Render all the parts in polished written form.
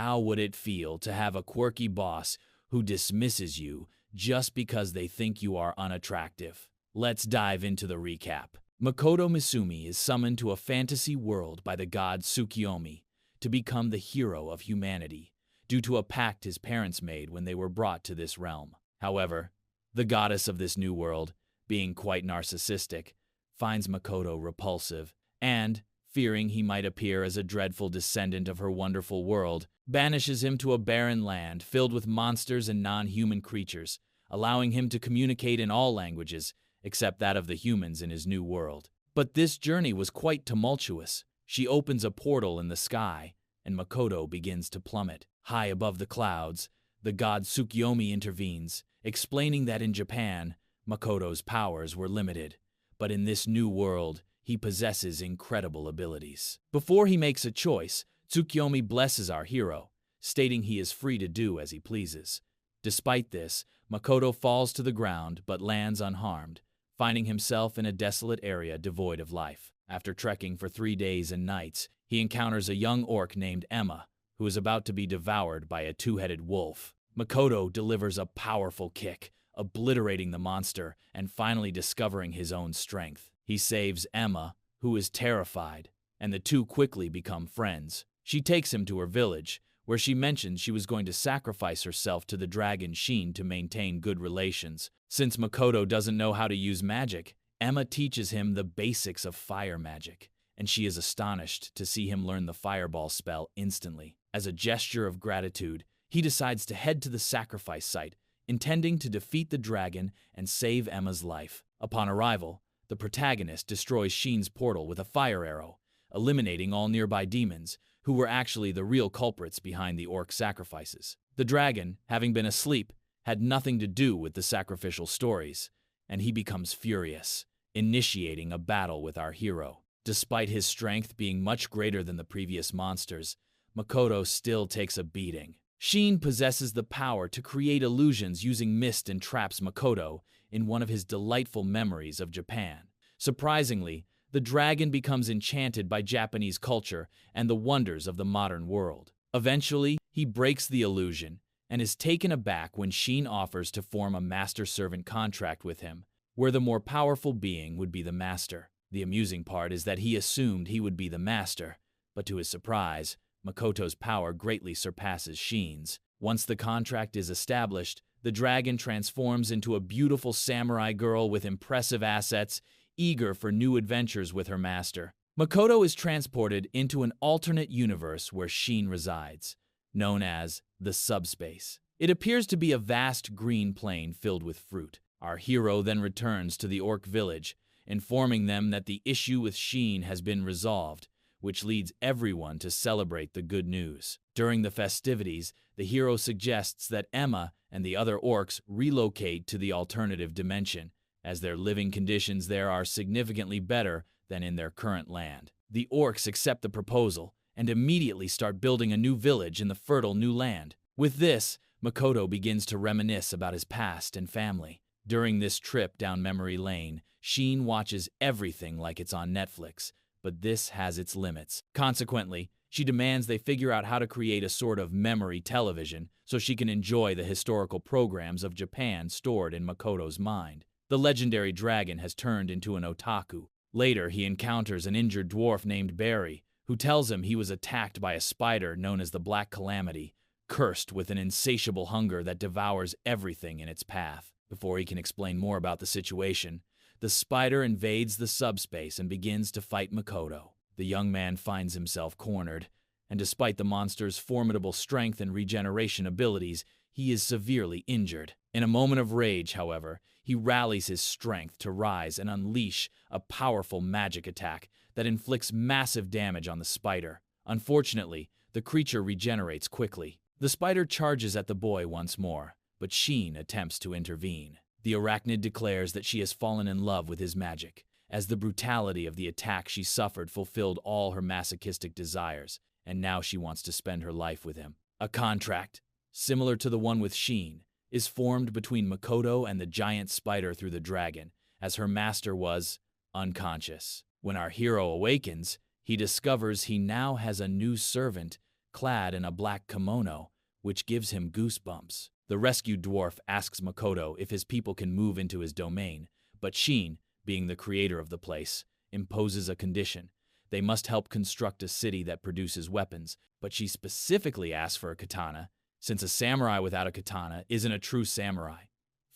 How would it feel to have a quirky boss who dismisses you just because they think you are unattractive? Let's dive into the recap. Makoto Misumi is summoned to a fantasy world by the god Tsukyomi to become the hero of humanity, due to a pact his parents made when they were brought to this realm. However, the goddess of this new world, being quite narcissistic, finds Makoto repulsive and, fearing he might appear as a dreadful descendant of her wonderful world, banishes him to a barren land filled with monsters and non-human creatures, allowing him to communicate in all languages except that of the humans in his new world. But this journey was quite tumultuous. She opens a portal in the sky, and Makoto begins to plummet. High above the clouds, the god Tsukyomi intervenes, explaining that in Japan, Makoto's powers were limited, but in this new world, he possesses incredible abilities. Before he makes a choice, Tsukyomi blesses our hero, stating he is free to do as he pleases. Despite this, Makoto falls to the ground but lands unharmed, finding himself in a desolate area devoid of life. After trekking for 3 days and nights, he encounters a young orc named Emma, who is about to be devoured by a two-headed wolf. Makoto delivers a powerful kick, obliterating the monster and finally discovering his own strength. He saves Emma, who is terrified, and the two quickly become friends. She takes him to her village, where she mentions she was going to sacrifice herself to the dragon Sheen to maintain good relations. Since Makoto doesn't know how to use magic, Emma teaches him the basics of fire magic, and she is astonished to see him learn the fireball spell instantly. As a gesture of gratitude, he decides to head to the sacrifice site, intending to defeat the dragon and save Emma's life. Upon arrival, the protagonist destroys Sheen's portal with a fire arrow, eliminating all nearby demons, who were actually the real culprits behind the orc sacrifices. The dragon, having been asleep, had nothing to do with the sacrificial stories, and he becomes furious, initiating a battle with our hero. Despite his strength being much greater than the previous monsters, Makoto still takes a beating. Sheen possesses the power to create illusions using mist and traps Makoto in one of his delightful memories of Japan. Surprisingly, the dragon becomes enchanted by Japanese culture and the wonders of the modern world. Eventually, he breaks the illusion and is taken aback when Sheen offers to form a master-servant contract with him, where the more powerful being would be the master. The amusing part is that he assumed he would be the master, but to his surprise, Makoto's power greatly surpasses Sheen's. Once the contract is established, the dragon transforms into a beautiful samurai girl with impressive assets, eager for new adventures with her master. Makoto is transported into an alternate universe where Sheen resides, known as the subspace. It appears to be a vast green plain filled with fruit. Our hero then returns to the orc village, informing them that the issue with Sheen has been resolved, which leads everyone to celebrate the good news. During the festivities, the hero suggests that Emma and the other orcs relocate to the alternative dimension, as their living conditions there are significantly better than in their current land. The orcs accept the proposal and immediately start building a new village in the fertile new land. With this, Makoto begins to reminisce about his past and family. During this trip down memory lane, Sheen watches everything like it's on Netflix, but this has its limits. Consequently, she demands they figure out how to create a sort of memory television so she can enjoy the historical programs of Japan stored in Makoto's mind. The legendary dragon has turned into an otaku. Later, he encounters an injured dwarf named Barry, who tells him he was attacked by a spider known as the Black Calamity, cursed with an insatiable hunger that devours everything in its path. Before he can explain more about the situation, the spider invades the subspace and begins to fight Makoto. The young man finds himself cornered, and despite the monster's formidable strength and regeneration abilities, he is severely injured. In a moment of rage, however, he rallies his strength to rise and unleash a powerful magic attack that inflicts massive damage on the spider. Unfortunately, the creature regenerates quickly. The spider charges at the boy once more, but Sheen attempts to intervene. The arachnid declares that she has fallen in love with his magic, as the brutality of the attack she suffered fulfilled all her masochistic desires, and now she wants to spend her life with him. A contract, similar to the one with Sheen, is formed between Makoto and the giant spider through the dragon, as her master was unconscious. When our hero awakens, he discovers he now has a new servant clad in a black kimono, which gives him goosebumps. The rescued dwarf asks Makoto if his people can move into his domain, but Shin, being the creator of the place, imposes a condition. They must help construct a city that produces weapons, but she specifically asks for a katana, since a samurai without a katana isn't a true samurai.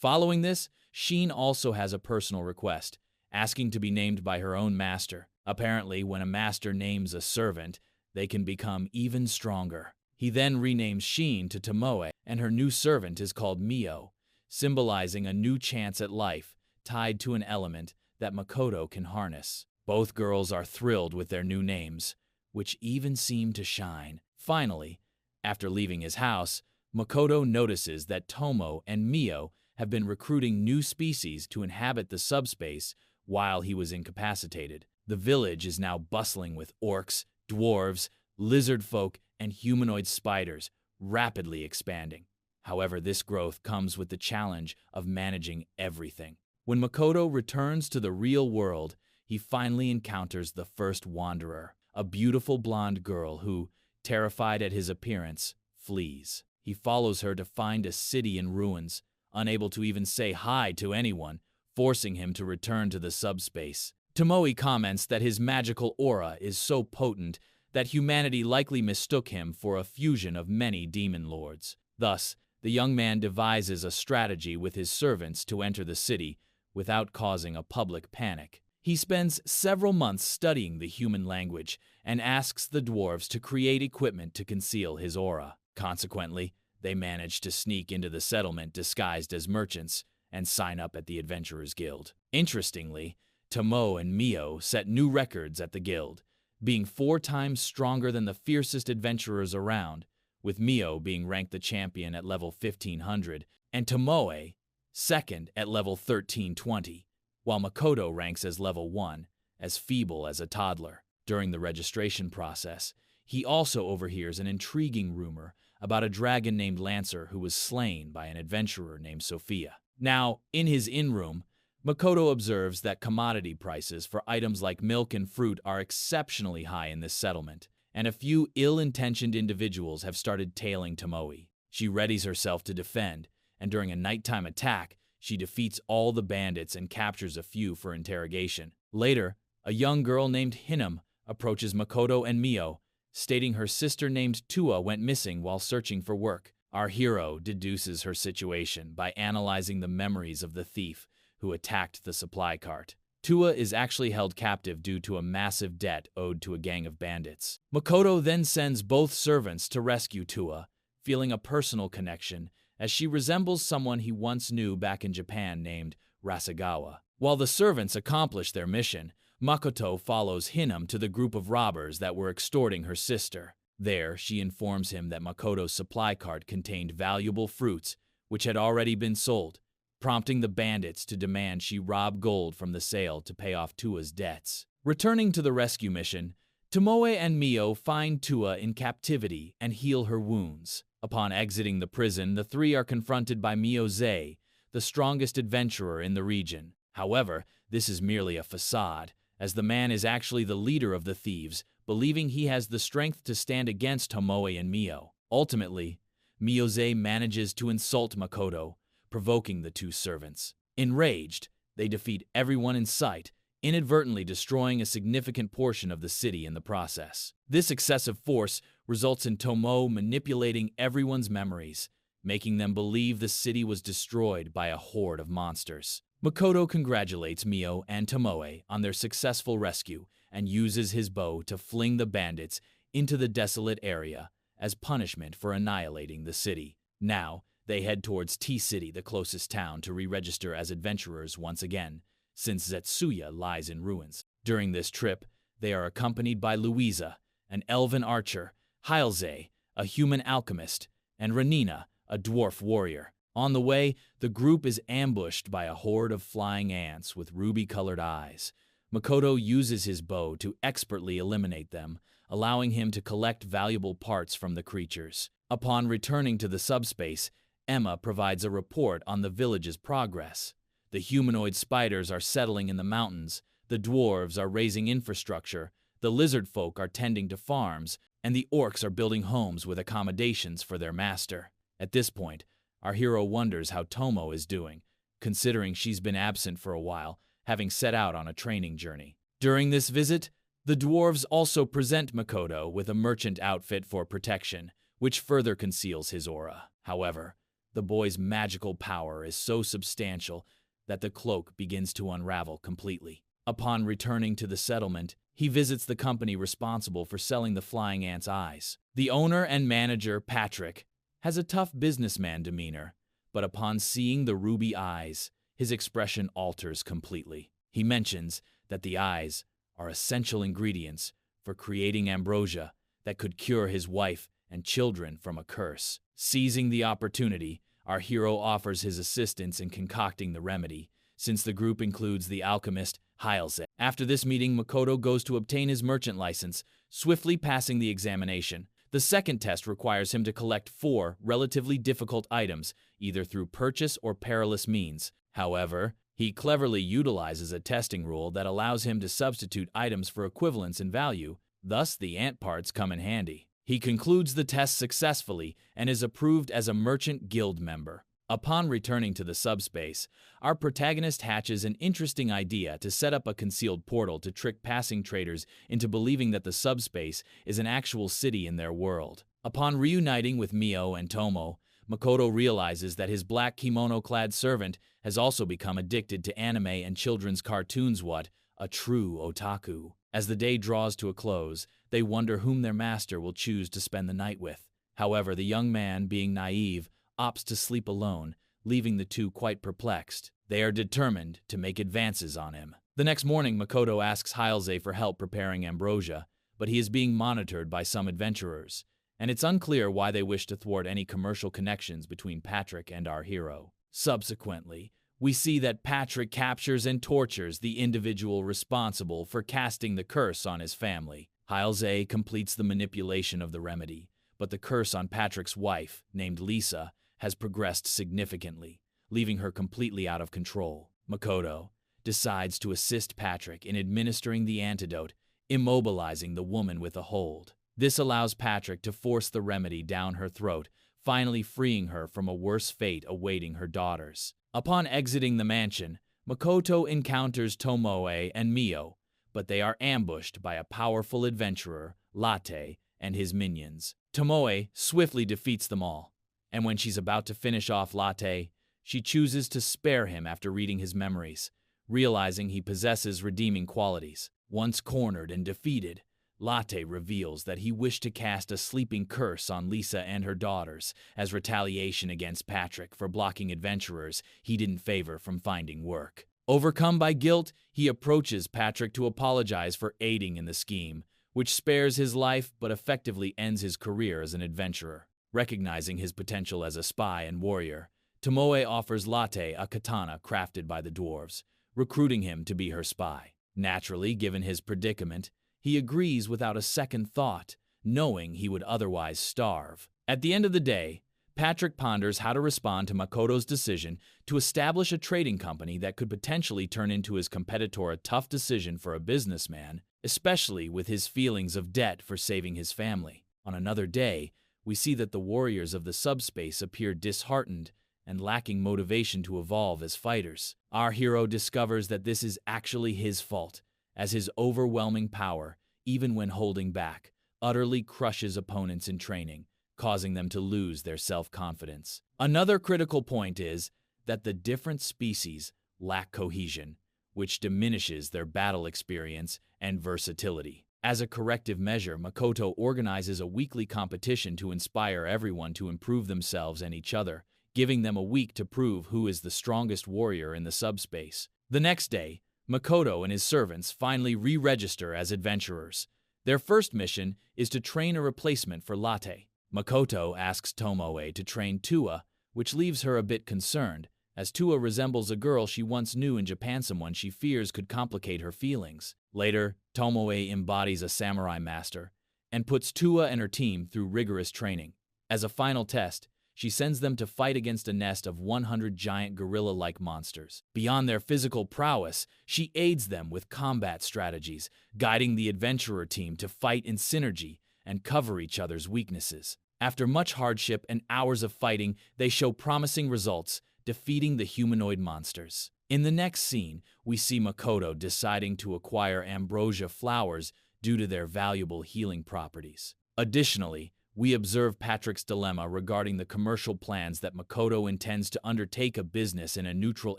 Following this, Shin also has a personal request, asking to be named by her own master. Apparently, when a master names a servant, they can become even stronger. He then renames Shin to Tomoe, and her new servant is called Mio, symbolizing a new chance at life tied to an element that Makoto can harness. Both girls are thrilled with their new names, which even seem to shine. Finally, after leaving his house, Makoto notices that Tomo and Mio have been recruiting new species to inhabit the subspace while he was incapacitated. The village is now bustling with orcs, dwarves, lizard folk, and humanoid spiders, rapidly expanding. However, this growth comes with the challenge of managing everything. When Makoto returns to the real world, he finally encounters the first wanderer, a beautiful blonde girl who, terrified at his appearance, flees. He follows her to find a city in ruins, unable to even say hi to anyone, forcing him to return to the subspace. Tomoe comments that his magical aura is so potent that humanity likely mistook him for a fusion of many demon lords. Thus, the young man devises a strategy with his servants to enter the city without causing a public panic. He spends several months studying the human language and asks the dwarves to create equipment to conceal his aura. Consequently, they manage to sneak into the settlement disguised as merchants and sign up at the Adventurers Guild. Interestingly, Tomo and Mio set new records at the guild, being 4 times stronger than the fiercest adventurers around, with Mio being ranked the champion at level 1500 and Tomoe second at level 1320, while Makoto ranks as level 1, as feeble as a toddler. During the registration process, he also overhears an intriguing rumor about a dragon named Lancer who was slain by an adventurer named Sophia. Now, in his inn-room, Makoto observes that commodity prices for items like milk and fruit are exceptionally high in this settlement, and a few ill-intentioned individuals have started tailing Tomoe. She readies herself to defend, and during a nighttime attack, she defeats all the bandits and captures a few for interrogation. Later, a young girl named Hinam approaches Makoto and Mio, stating her sister named Tua went missing while searching for work. Our hero deduces her situation by analyzing the memories of the thief who attacked the supply cart. Tua is actually held captive due to a massive debt owed to a gang of bandits. Makoto then sends both servants to rescue Tua, feeling a personal connection as she resembles someone he once knew back in Japan named Rasagawa. While the servants accomplish their mission, Makoto follows Hinam to the group of robbers that were extorting her sister. There, she informs him that Makoto's supply cart contained valuable fruits, which had already been sold, prompting the bandits to demand she rob gold from the sale to pay off Tua's debts. Returning to the rescue mission, Tomoe and Mio find Tua in captivity and heal her wounds. Upon exiting the prison, the three are confronted by Mio-ze, the strongest adventurer in the region. However, this is merely a facade, as the man is actually the leader of the thieves, believing he has the strength to stand against Tomoe and Mio. Ultimately, Mio-ze manages to insult Makoto, provoking the two servants. Enraged, they defeat everyone in sight, inadvertently destroying a significant portion of the city in the process. This excessive force results in Tomo manipulating everyone's memories, making them believe the city was destroyed by a horde of monsters. Makoto congratulates Mio and Tomoe on their successful rescue and uses his bow to fling the bandits into the desolate area as punishment for annihilating the city. Now, they head towards T-City, the closest town, to re-register as adventurers once again, since Zetsuya lies in ruins. During this trip, they are accompanied by Louisa, an elven archer, Heilze, a human alchemist, and Renina, a dwarf warrior. On the way, the group is ambushed by a horde of flying ants with ruby-colored eyes. Makoto uses his bow to expertly eliminate them, allowing him to collect valuable parts from the creatures. Upon returning to the subspace, Emma provides a report on the village's progress. The humanoid spiders are settling in the mountains, the dwarves are raising infrastructure, the lizard folk are tending to farms, and the orcs are building homes with accommodations for their master. At this point, our hero wonders how Tomo is doing, considering she's been absent for a while, having set out on a training journey. During this visit, the dwarves also present Makoto with a merchant outfit for protection, which further conceals his aura. However, the boy's magical power is so substantial that the cloak begins to unravel completely. Upon returning to the settlement, he visits the company responsible for selling the flying ant's eyes. The owner and manager, Patrick, has a tough businessman demeanor, but upon seeing the ruby eyes, his expression alters completely. He mentions that the eyes are essential ingredients for creating ambrosia that could cure his wife and children from a curse. Seizing the opportunity, our hero offers his assistance in concocting the remedy, since the group includes the alchemist Heilse. After this meeting, Makoto goes to obtain his merchant license, swiftly passing the examination. The second test requires him to collect 4 relatively difficult items, either through purchase or perilous means. However, he cleverly utilizes a testing rule that allows him to substitute items for equivalence in value, thus the ant parts come in handy. He concludes the test successfully and is approved as a merchant guild member. Upon returning to the subspace, our protagonist hatches an interesting idea to set up a concealed portal to trick passing traders into believing that the subspace is an actual city in their world. Upon reuniting with Mio and Tomo, Makoto realizes that his black kimono-clad servant has also become addicted to anime and children's cartoons. What a true otaku. As the day draws to a close, they wonder whom their master will choose to spend the night with. However, the young man, being naive, opts to sleep alone, leaving the two quite perplexed. They are determined to make advances on him. The next morning, Makoto asks Heilse for help preparing ambrosia, but he is being monitored by some adventurers, and it's unclear why they wish to thwart any commercial connections between Patrick and our hero. Subsequently, we see that Patrick captures and tortures the individual responsible for casting the curse on his family. Heilse completes the manipulation of the remedy, but the curse on Patrick's wife, named Lisa, has progressed significantly, leaving her completely out of control. Makoto decides to assist Patrick in administering the antidote, immobilizing the woman with a hold. This allows Patrick to force the remedy down her throat, finally freeing her from a worse fate awaiting her daughters. Upon exiting the mansion, Makoto encounters Tomoe and Mio, but they are ambushed by a powerful adventurer, Latte, and his minions. Tomoe swiftly defeats them all, and when she's about to finish off Latte, she chooses to spare him after reading his memories, realizing he possesses redeeming qualities. Once cornered and defeated, Latte reveals that he wished to cast a sleeping curse on Lisa and her daughters as retaliation against Patrick for blocking adventurers he didn't favor from finding work. Overcome by guilt, he approaches Patrick to apologize for aiding in the scheme, which spares his life but effectively ends his career as an adventurer. Recognizing his potential as a spy and warrior, Tomoe offers Latte a katana crafted by the dwarves, recruiting him to be her spy. Naturally, given his predicament, he agrees without a second thought, knowing he would otherwise starve. At the end of the day, Patrick ponders how to respond to Makoto's decision to establish a trading company that could potentially turn into his competitor. A tough decision for a businessman, especially with his feelings of debt for saving his family. On another day, we see that the warriors of the subspace appear disheartened and lacking motivation to evolve as fighters. Our hero discovers that this is actually his fault, as his overwhelming power, even when holding back, utterly crushes opponents in training, causing them to lose their self-confidence. Another critical point is that the different species lack cohesion, which diminishes their battle experience and versatility. As a corrective measure, Makoto organizes a weekly competition to inspire everyone to improve themselves and each other, giving them a week to prove who is the strongest warrior in the subspace. The next day, Makoto and his servants finally re-register as adventurers. Their first mission is to train a replacement for Latte. Makoto asks Tomoe to train Tua, which leaves her a bit concerned, as Tua resembles a girl she once knew in Japan, someone she fears could complicate her feelings. Later, Tomoe embodies a samurai master and puts Tua and her team through rigorous training. As a final test, she sends them to fight against a nest of 100 giant gorilla-like monsters. Beyond their physical prowess, she aids them with combat strategies, guiding the adventurer team to fight in synergy and cover each other's weaknesses. After much hardship and hours of fighting, they show promising results, defeating the humanoid monsters. In the next scene, we see Makoto deciding to acquire ambrosia flowers due to their valuable healing properties. Additionally, we observe Patrick's dilemma regarding the commercial plans that Makoto intends to undertake a business in a neutral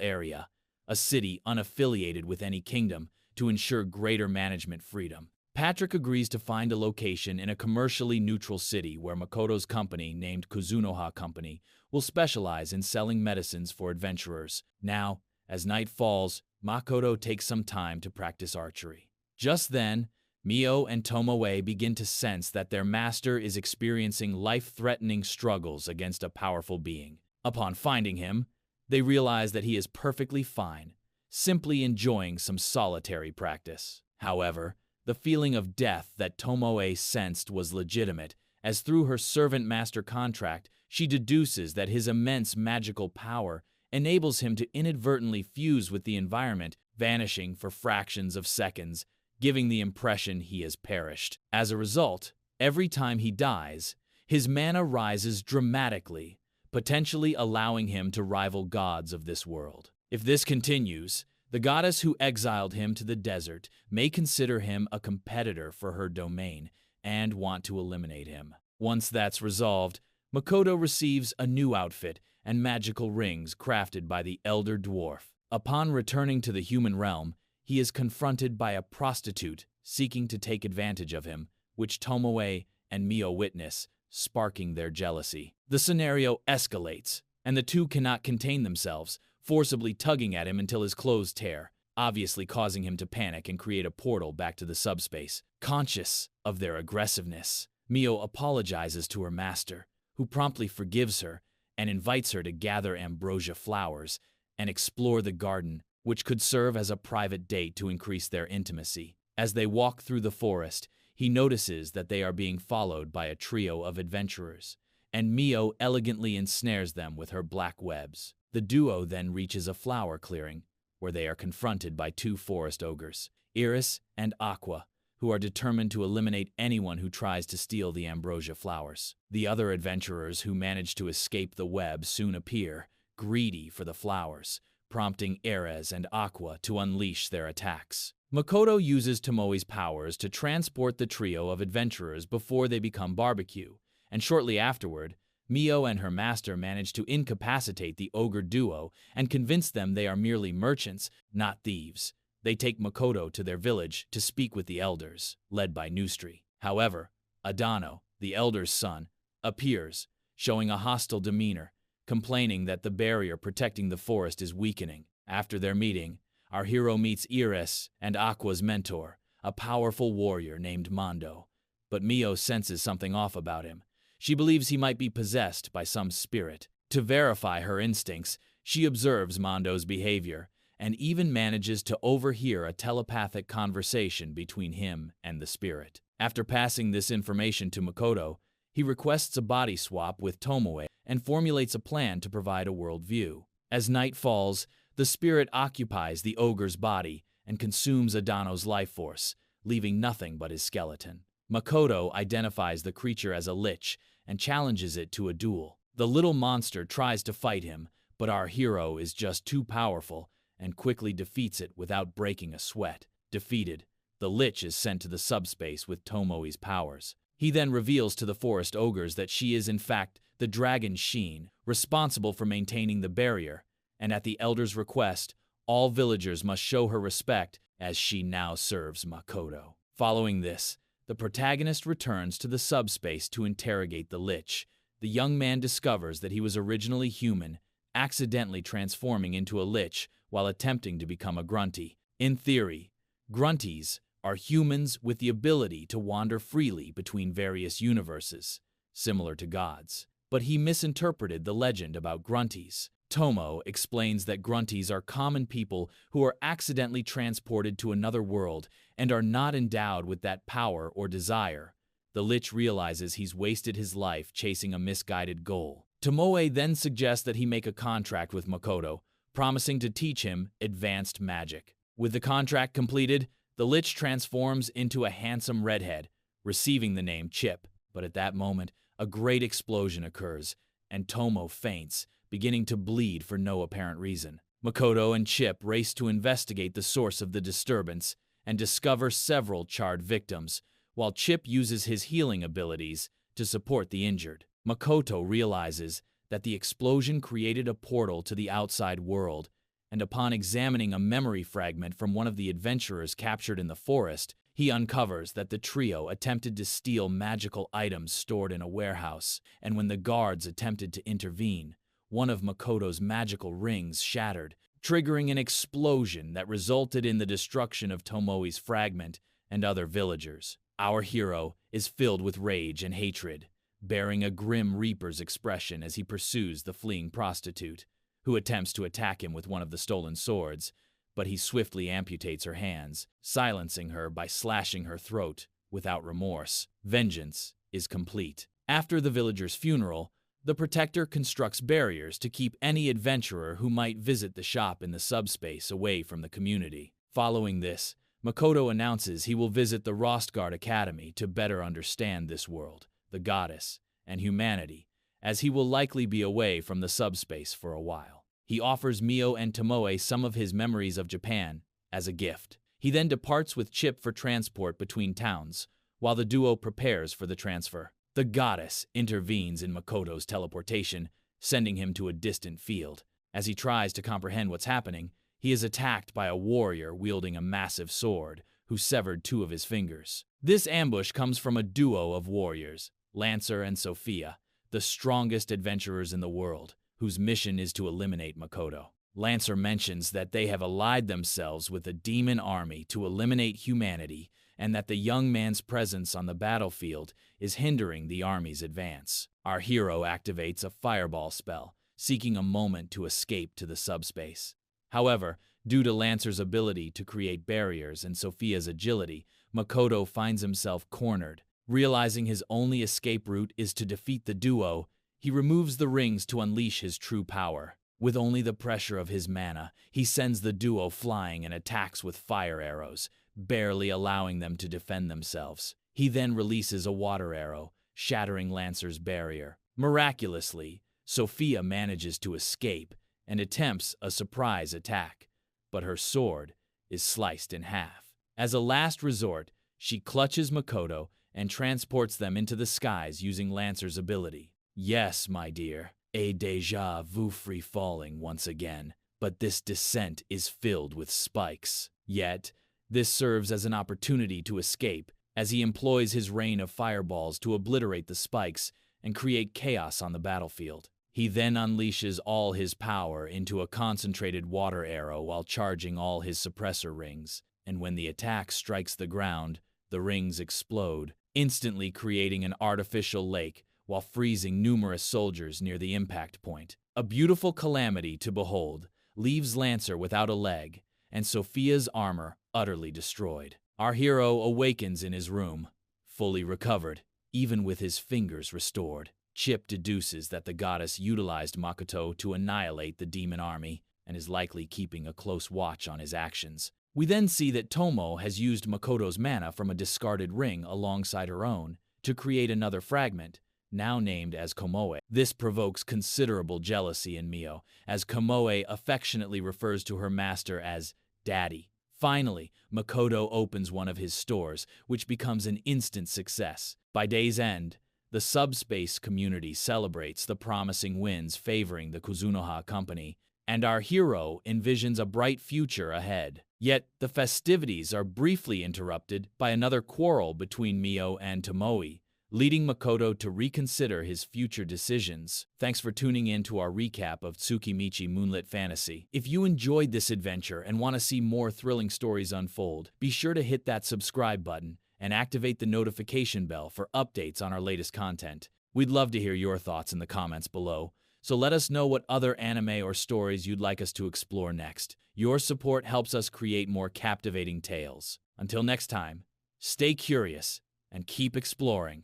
area, a city unaffiliated with any kingdom, to ensure greater management freedom. Patrick agrees to find a location in a commercially neutral city where Makoto's company, named Kuzunoha Company, will specialize in selling medicines for adventurers. Now, as night falls, Makoto takes some time to practice archery. Just then, Mio and Tomoe begin to sense that their master is experiencing life-threatening struggles against a powerful being. Upon finding him, they realize that he is perfectly fine, simply enjoying some solitary practice. However, the feeling of death that Tomoe sensed was legitimate, as through her servant-master contract, she deduces that his immense magical power enables him to inadvertently fuse with the environment, vanishing for fractions of seconds, giving the impression he has perished. As a result, every time he dies, his mana rises dramatically, potentially allowing him to rival gods of this world. If this continues, the goddess who exiled him to the desert may consider him a competitor for her domain and want to eliminate him. Once that's resolved, Makoto receives a new outfit and magical rings crafted by the Elder Dwarf. Upon returning to the human realm, he is confronted by a prostitute seeking to take advantage of him, which Tomoe and Mio witness, sparking their jealousy. The scenario escalates, and the two cannot contain themselves, forcibly tugging at him until his clothes tear, obviously causing him to panic and create a portal back to the subspace. Conscious of their aggressiveness, Mio apologizes to her master, who promptly forgives her and invites her to gather ambrosia flowers and explore the garden, which could serve as a private date to increase their intimacy. As they walk through the forest, he notices that they are being followed by a trio of adventurers, and Mio elegantly ensnares them with her black webs. The duo then reaches a flower clearing, where they are confronted by two forest ogres, Iris and Aqua, who are determined to eliminate anyone who tries to steal the ambrosia flowers. The other adventurers who manage to escape the web soon appear, greedy for the flowers, prompting Iris and Aqua to unleash their attacks. Makoto uses Tomoe's powers to transport the trio of adventurers before they become barbecue, and shortly afterward, Mio and her master manage to incapacitate the ogre duo and convince them they are merely merchants, not thieves. They take Makoto to their village to speak with the elders, led by Nustri. However, Adano, the elder's son, appears, showing a hostile demeanor, complaining that the barrier protecting the forest is weakening. After their meeting, our hero meets Iris and Aqua's mentor, a powerful warrior named Mondo. But Mio senses something off about him. She believes he might be possessed by some spirit. To verify her instincts, she observes Mondo's behavior and even manages to overhear a telepathic conversation between him and the spirit. After passing this information to Makoto, he requests a body swap with Tomoe and formulates a plan to provide a worldview. As night falls, the spirit occupies the ogre's body and consumes Adano's life force, leaving nothing but his skeleton. Makoto identifies the creature as a lich and challenges it to a duel. The little monster tries to fight him, but our hero is just too powerful and quickly defeats it without breaking a sweat. Defeated, the lich is sent to the subspace with Tomoe's powers. He then reveals to the forest ogres that she is in fact the dragon Sheen, responsible for maintaining the barrier, and at the elder's request, all villagers must show her respect as she now serves Makoto. Following this, the protagonist returns to the subspace to interrogate the lich. The young man discovers that he was originally human, accidentally transforming into a lich while attempting to become a grunty. In theory, grunties are humans with the ability to wander freely between various universes, similar to gods. But he misinterpreted the legend about grunties. Tomo explains that grunties are common people who are accidentally transported to another world and are not endowed with that power or desire. The lich realizes he's wasted his life chasing a misguided goal. Tomoe then suggests that he make a contract with Makoto, promising to teach him advanced magic. With the contract completed, the lich transforms into a handsome redhead, receiving the name Chip. But at that moment, a great explosion occurs, and Tomo faints, beginning to bleed for no apparent reason. Makoto and Chip race to investigate the source of the disturbance and discover several charred victims, while Chip uses his healing abilities to support the injured. Makoto realizes that the explosion created a portal to the outside world, and upon examining a memory fragment from one of the adventurers captured in the forest, he uncovers that the trio attempted to steal magical items stored in a warehouse, and when the guards attempted to intervene, one of Makoto's magical rings shattered, triggering an explosion that resulted in the destruction of Tomoe's fragment and other villagers. Our hero is filled with rage and hatred, bearing a grim reaper's expression as he pursues the fleeing prostitute, who attempts to attack him with one of the stolen swords, but he swiftly amputates her hands, silencing her by slashing her throat without remorse. Vengeance is complete. After the villager's funeral, the Protector constructs barriers to keep any adventurer who might visit the shop in the subspace away from the community. Following this, Makoto announces he will visit the Rostguard Academy to better understand this world, the goddess, and humanity, as he will likely be away from the subspace for a while. He offers Mio and Tomoe some of his memories of Japan as a gift. He then departs with Chip for transport between towns, while the duo prepares for the transfer. The goddess intervenes in Makoto's teleportation, sending him to a distant field. As he tries to comprehend what's happening, he is attacked by a warrior wielding a massive sword, who severed two of his fingers. This ambush comes from a duo of warriors, Lancer and Sophia, the strongest adventurers in the world, whose mission is to eliminate Makoto. Lancer mentions that they have allied themselves with a demon army to eliminate humanity, and that the young man's presence on the battlefield is hindering the army's advance. Our hero activates a fireball spell, seeking a moment to escape to the subspace. However, due to Lancer's ability to create barriers and Sophia's agility, Makoto finds himself cornered. Realizing his only escape route is to defeat the duo, he removes the rings to unleash his true power. With only the pressure of his mana, he sends the duo flying and attacks with fire arrows, barely allowing them to defend themselves. He then releases a water arrow, shattering Lancer's barrier. Miraculously, Sophia manages to escape and attempts a surprise attack, but her sword is sliced in half. As a last resort, she clutches Makoto and transports them into the skies using Lancer's ability. Yes, my dear, a déjà vu free falling once again, but this descent is filled with spikes. Yet, this serves as an opportunity to escape, as he employs his rain of fireballs to obliterate the spikes and create chaos on the battlefield. He then unleashes all his power into a concentrated water arrow while charging all his suppressor rings, and when the attack strikes the ground, the rings explode, instantly creating an artificial lake while freezing numerous soldiers near the impact point. A beautiful calamity to behold, leaves Lancer without a leg, and Sophia's armor utterly destroyed. Our hero awakens in his room, fully recovered, even with his fingers restored. Chip deduces that the goddess utilized Makoto to annihilate the demon army and is likely keeping a close watch on his actions. We then see that Tomo has used Makoto's mana from a discarded ring alongside her own to create another fragment, now named as Komoe. This provokes considerable jealousy in Mio, as Komoe affectionately refers to her master as Daddy. Finally, Makoto opens one of his stores, which becomes an instant success. By day's end, the subspace community celebrates the promising winds favoring the Kuzunoha company, and our hero envisions a bright future ahead. Yet, the festivities are briefly interrupted by another quarrel between Mio and Tomoe, leading Makoto to reconsider his future decisions. Thanks for tuning in to our recap of Tsukimichi Moonlit Fantasy. If you enjoyed this adventure and want to see more thrilling stories unfold, be sure to hit that subscribe button and activate the notification bell for updates on our latest content. We'd love to hear your thoughts in the comments below, so let us know what other anime or stories you'd like us to explore next. Your support helps us create more captivating tales. Until next time, stay curious and keep exploring.